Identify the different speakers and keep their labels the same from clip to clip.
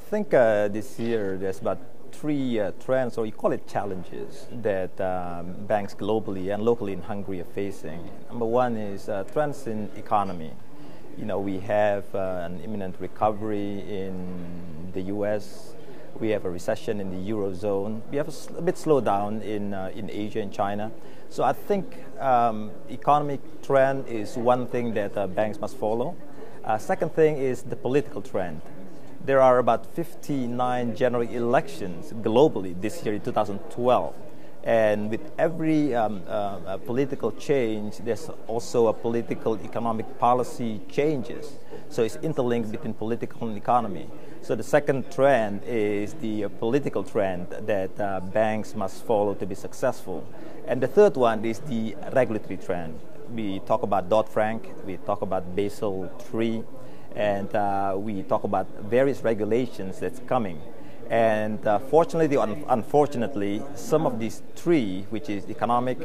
Speaker 1: think this year there's about three trends, or you call it challenges, that banks globally and locally in Hungary are facing. Number one is trends in economy. You know, we have an imminent recovery in the US. We have a recession in the Eurozone. We have a bit slowdown in Asia and China. So I think economic trend is one thing that banks must follow. Second thing is the political trend. There are about 59 general elections globally this year in 2012. And with every political change, there's also a political economic policy changes. So it's interlinked between political and economy. So the second trend is the political trend that banks must follow to be successful. And the third one is the regulatory trend. We talk about Dodd-Frank, we talk about Basel III, and we talk about various regulations that's coming. And fortunately or unfortunately, some of these three, which is economic,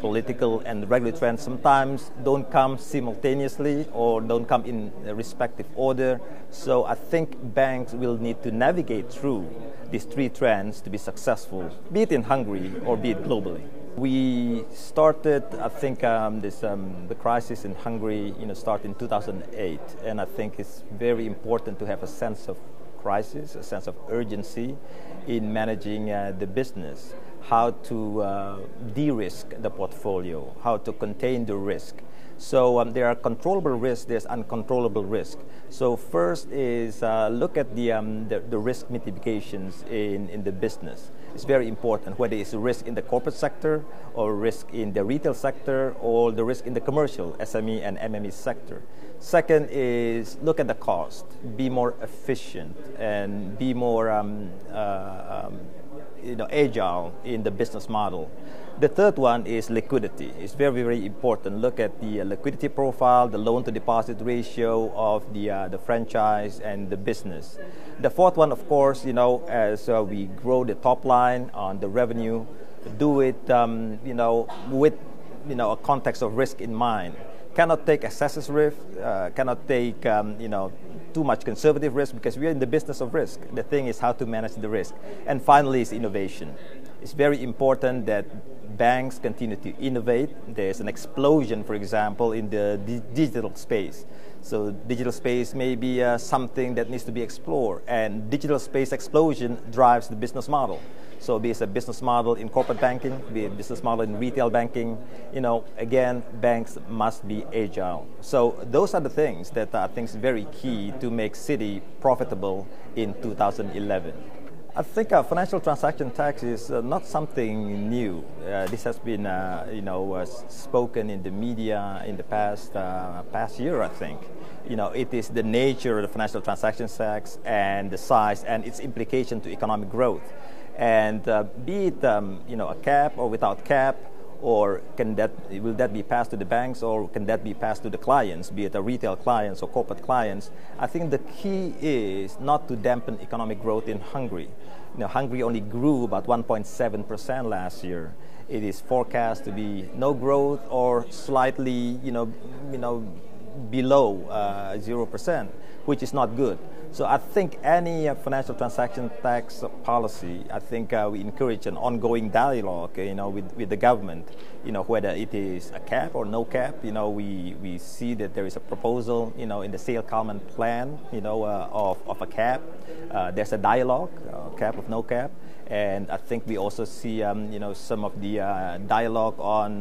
Speaker 1: political, and regulatory trends, sometimes don't come simultaneously or don't come in respective order. So I think banks will need to navigate through these three trends to be successful, be it in Hungary or be it globally. We started, I think, the crisis in Hungary, started in 2008, and I think it's very important to have a sense of crisis, a sense of urgency in managing the business, how to de-risk the portfolio, how to contain the risk. So there are controllable risks, there's uncontrollable risk. So first is look at the risk mitigations in the business. It's very important, whether it's risk in the corporate sector or risk in the retail sector or the risk in the commercial, SME and MME sector. Second is look at the cost, be more efficient and be more agile in the business model. The third one is liquidity. It's very, very important. Look at the liquidity profile, the loan-to-deposit ratio of the franchise and the business. The fourth one, of course, as we grow the top line on the revenue, do it, with, a context of risk in mind. Cannot take excessive risk, cannot take, too much conservative risk, because we are in the business of risk. The thing is how to manage the risk. And finally is innovation. It's very important that banks continue to innovate. There's an explosion, for example, in the digital space. So digital space may be something that needs to be explored, and digital space explosion drives the business model. So be it a business model in corporate banking, be it a business model in retail banking, again, banks must be agile. So those are the things that I think is very key to make Citi profitable in 2011. I think financial transaction tax is not something new. This has been, spoken in the media in the past year, I think. It is the nature of the financial transaction tax and the size and its implication to economic growth. And be it, a cap or without cap, or will that be passed to the banks, or can that be passed to the clients, be it a retail clients or corporate clients? I think the key is not to dampen economic growth in Hungary. Hungary only grew about 1.7% last year. It is forecast to be no growth or slightly, below 0%, which is not good. So I think any financial transaction tax policy, I think we encourage an ongoing dialogue, with the government, whether it is a cap or no cap. We see that there is a proposal, in the Sale-Kalman plan, of a cap. There's a dialogue, cap of no cap. And I think we also see, some of the dialogue on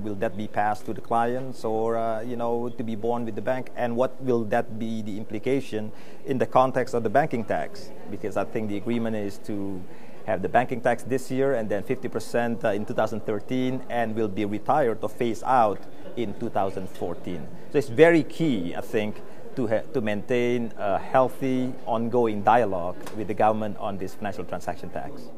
Speaker 1: will that be passed to the clients or, to be borne with the bank, and what will that be the implication in the context of the banking tax? Because I think the agreement is to have the banking tax this year and then 50% in 2013, and will be retired or phased out in 2014. So it's very key, I think, to maintain a healthy, ongoing dialogue with the government on this financial transaction tax.